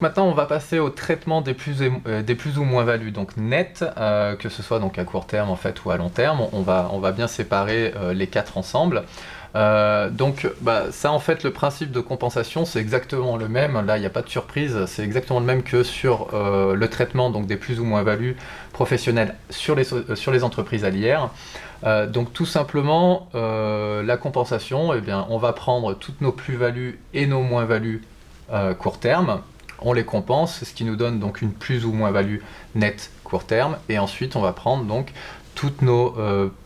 Maintenant, on va passer au traitement des plus ou moins-values, donc net, que ce soit donc à court terme en fait ou à long terme. On va bien séparer les quatre ensemble. Ça en fait le principe de compensation c'est exactement le même, là il n'y a pas de surprise, c'est exactement le même que sur le traitement donc des plus ou moins-values professionnelles sur les entreprises à l'IR. Donc tout simplement la compensation, eh bien, on va prendre toutes nos plus-values et nos moins-values court terme, on les compense, ce qui nous donne donc une plus ou moins-value nette court terme, et ensuite on va prendre donc toutes nos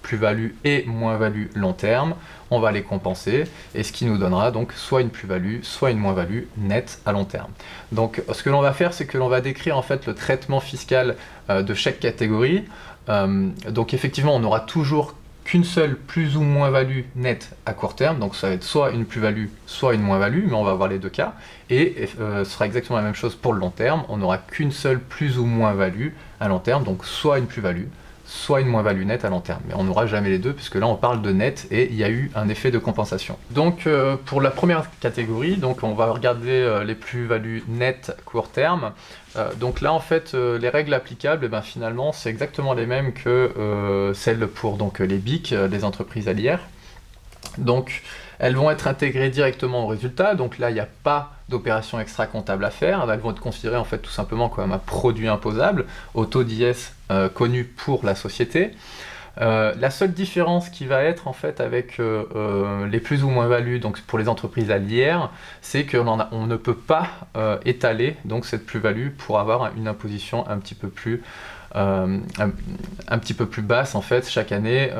plus-values et moins-values long terme, on va les compenser, et ce qui nous donnera donc soit une plus-value, soit une moins-value nette à long terme. Donc ce que l'on va faire, c'est que l'on va décrire en fait le traitement fiscal de chaque catégorie. Donc effectivement, on aura toujours qu'une seule plus ou moins-value nette à court terme, donc ça va être soit une plus-value, soit une moins-value, mais on va avoir les deux cas, et ce sera exactement la même chose pour le long terme, on n'aura qu'une seule plus ou moins-value à long terme, donc soit une plus-value, soit une moins-value nette à long terme. Mais on n'aura jamais les deux, puisque là on parle de net, et il y a eu un effet de compensation. Donc pour la première catégorie, donc on va regarder les plus-values nettes court terme. Donc là en fait les règles applicables, eh ben, finalement c'est exactement les mêmes que celles pour donc, les BIC, les entreprises à l'IR. Donc elles vont être intégrées directement au résultat, donc là il n'y a pas d'opération extra comptable à faire, elles vont être considérées en fait tout simplement comme un produit imposable au taux d'IS connu pour la société. La seule différence qui va être en fait avec les plus ou moins values donc pour les entreprises à l'IR, c'est qu'on ne peut pas étaler donc cette plus-value pour avoir une imposition un petit peu plus basse en fait chaque année.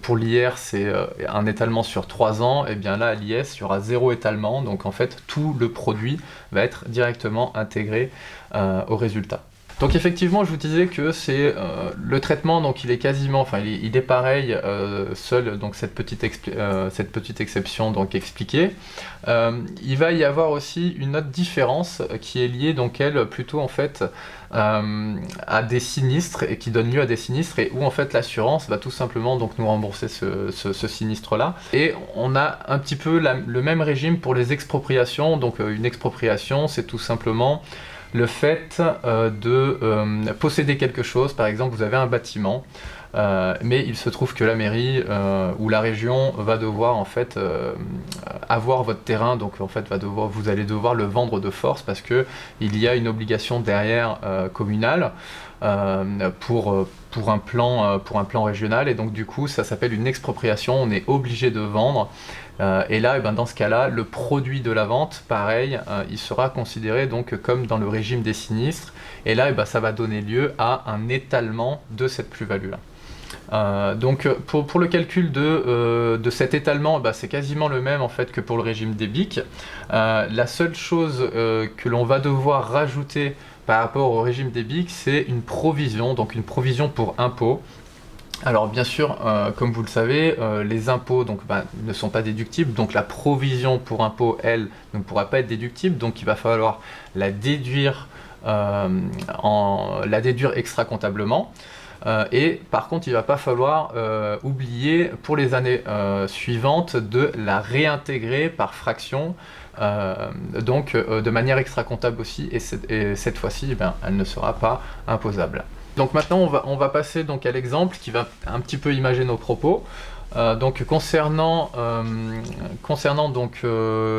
Pour l'IR c'est un étalement sur 3 ans, et bien là à l'IS il y aura 0 étalement, donc en fait tout le produit va être directement intégré au résultat. Donc effectivement, je vous disais que c'est le traitement, donc il est quasiment, enfin il est pareil, seul donc cette petite exception donc expliquée. Il va y avoir aussi une autre différence qui est liée donc elle plutôt en fait à des sinistres et qui donne lieu à des sinistres et où en fait l'assurance va tout simplement donc nous rembourser ce sinistre-là. Et on a un petit peu le même régime pour les expropriations. Donc une expropriation, c'est tout simplement le fait de posséder quelque chose. Par exemple, vous avez un bâtiment, mais il se trouve que la mairie ou la région va devoir en fait avoir votre terrain, donc en fait vous allez devoir le vendre de force parce que il y a une obligation derrière communale pour un plan régional, et donc du coup ça s'appelle une expropriation, on est obligé de vendre. Et là, dans ce cas-là, le produit de la vente, pareil, il sera considéré donc comme dans le régime des sinistres, et là ça va donner lieu à un étalement de cette plus-value-là. Donc pour le calcul de cet étalement, c'est quasiment le même en fait que pour le régime des BIC. La seule chose que l'on va devoir rajouter par rapport au régime des BIC, c'est une provision, donc une provision pour impôt. Alors bien sûr, comme vous le savez, les impôts donc, ne sont pas déductibles, donc la provision pour impôt, elle, ne pourra pas être déductible, donc il va falloir la déduire, extra-comptablement. Et par contre, il ne va pas falloir oublier pour les années suivantes de la réintégrer par fraction, de manière extra-comptable aussi, et cette fois-ci, elle ne sera pas imposable. Donc maintenant, on va passer donc à l'exemple qui va un petit peu imager nos propos. Concernant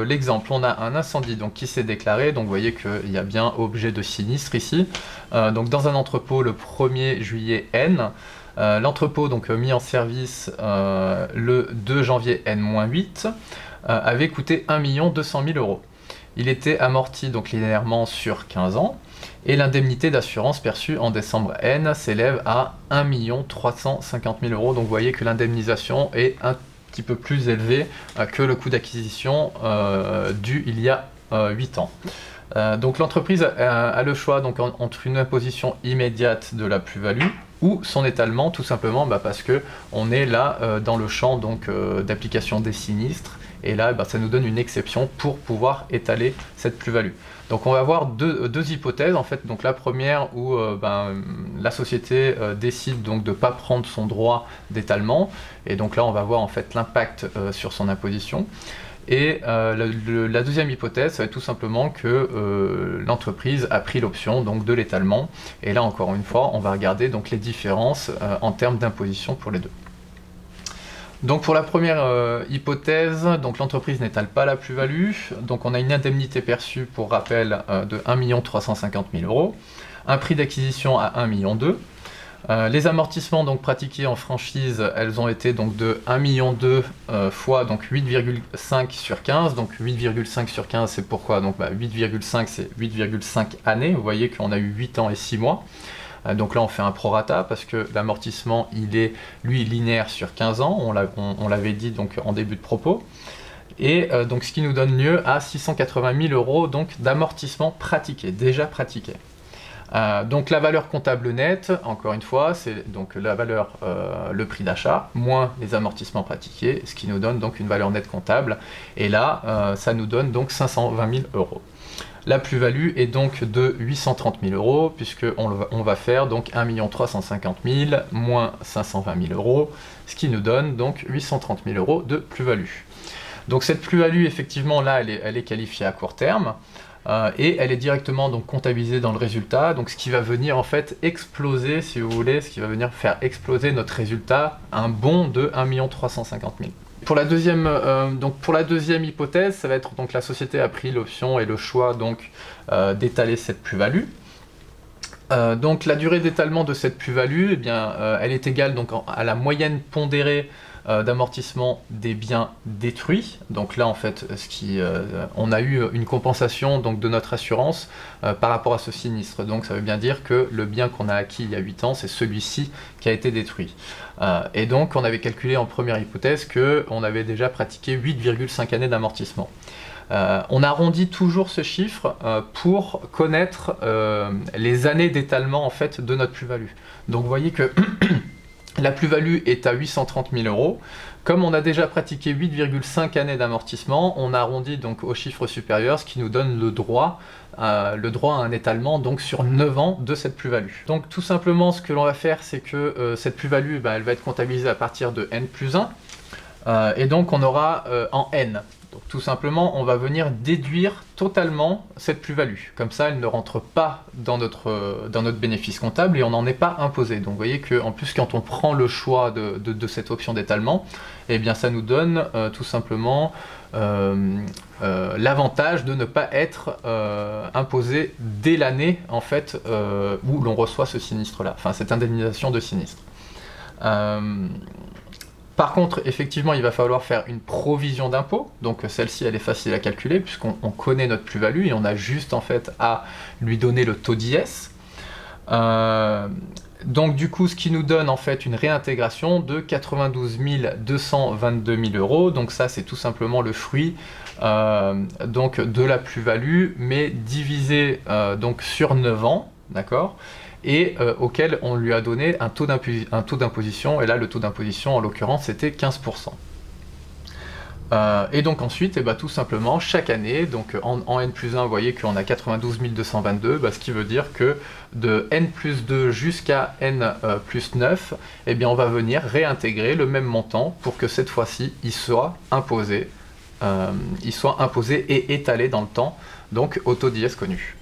l'exemple, on a un incendie donc, qui s'est déclaré, donc vous voyez qu'il y a bien objet de sinistre ici, donc dans un entrepôt le 1er juillet N. L'entrepôt donc mis en service le 2 janvier N-8 avait coûté 1 200 000 €. Il était amorti donc linéairement sur 15 ans, et l'indemnité d'assurance perçue en décembre N s'élève à 1 350 000 €. Donc vous voyez que l'indemnisation est un petit peu plus élevée que le coût d'acquisition dû il y a 8 ans. Donc l'entreprise a le choix donc, entre une imposition immédiate de la plus-value ou son étalement, tout simplement parce que on est là dans le champ d'application des sinistres, et là ça nous donne une exception pour pouvoir étaler cette plus-value. Donc on va avoir deux hypothèses en fait. Donc la première où la société décide donc de ne pas prendre son droit d'étalement, et donc là on va voir en fait l'impact sur son imposition. Et la deuxième hypothèse, ça va être tout simplement que l'entreprise a pris l'option donc de l'étalement. Et là, encore une fois, on va regarder donc les différences en termes d'imposition pour les deux. Donc pour la première hypothèse, donc l'entreprise n'étale pas la plus-value. Donc on a une indemnité perçue, pour rappel, de 1 350 000 €, un prix d'acquisition à 1,2 million. Les amortissements donc pratiqués en franchise, elles ont été donc de 1,2 million fois donc 8,5 sur 15. Donc 8,5 sur 15, c'est pourquoi donc 8,5 c'est 8,5 années. Vous voyez qu'on a eu 8 ans et 6 mois. Donc là on fait un prorata parce que l'amortissement il est lui linéaire sur 15 ans, on l'avait dit donc en début de propos. Et donc ce qui nous donne lieu à 680 000 € donc d'amortissement pratiqué, déjà pratiqué. Donc la valeur comptable nette, encore une fois, c'est donc la valeur, le prix d'achat, moins les amortissements pratiqués, ce qui nous donne donc une valeur nette comptable. Et là, ça nous donne donc 520 000 €. La plus-value est donc de 830 000 €, puisqu'on va faire donc 1 350 000 moins 520 000 €, ce qui nous donne donc 830 000 € de plus-value. Donc cette plus-value, effectivement, là, elle est qualifiée à court terme. Et elle est directement donc comptabilisée dans le résultat, donc ce qui va venir en fait exploser, si vous voulez, ce qui va venir faire exploser notre résultat, un bond de 1 350 000 €. Pour la deuxième hypothèse, ça va être donc la société a pris l'option et le choix donc d'étaler cette plus-value. Donc la durée d'étalement de cette plus-value, eh bien, elle est égale donc à la moyenne pondérée d'amortissement des biens détruits. Donc là en fait on a eu une compensation donc, de notre assurance par rapport à ce sinistre. Donc ça veut bien dire que le bien qu'on a acquis il y a 8 ans, c'est celui-ci qui a été détruit. Et donc on avait calculé en première hypothèse qu'on avait déjà pratiqué 8,5 années d'amortissement. On arrondit toujours ce chiffre pour connaître les années d'étalement en fait, de notre plus-value. Donc vous voyez que la plus-value est à 830 000 €. Comme on a déjà pratiqué 8,5 années d'amortissement, on arrondit donc au chiffre supérieur, ce qui nous donne le droit à un étalement donc sur 9 ans de cette plus-value. Donc tout simplement, ce que l'on va faire, c'est que cette plus-value, elle va être comptabilisée à partir de n+1, et donc on aura en n. Donc tout simplement, on va venir déduire totalement cette plus-value. Comme ça, elle ne rentre pas dans notre bénéfice comptable et on n'en est pas imposé. Donc vous voyez qu'en plus, quand on prend le choix de cette option d'étalement, eh bien ça nous donne tout simplement l'avantage de ne pas être imposé dès l'année en fait, où l'on reçoit ce sinistre-là, enfin cette indemnisation de sinistre. Par contre, effectivement, il va falloir faire une provision d'impôt. Donc celle-ci, elle est facile à calculer puisqu'on connaît notre plus-value et on a juste en fait à lui donner le taux d'IS. Donc du coup, ce qui nous donne en fait une réintégration de 92 222 000 €. Donc ça, c'est tout simplement le fruit donc de la plus-value, mais divisé donc sur 9 ans, d'accord, et auquel on lui a donné un taux d'imposition, et là le taux d'imposition en l'occurrence c'était 15%. Et donc ensuite, tout simplement, chaque année, donc en n+1, vous voyez qu'on a 92 222, ce qui veut dire que de n+2 jusqu'à n+9, eh bien on va venir réintégrer le même montant pour que cette fois-ci, il soit imposé et étalé dans le temps, donc au taux d'IS connu.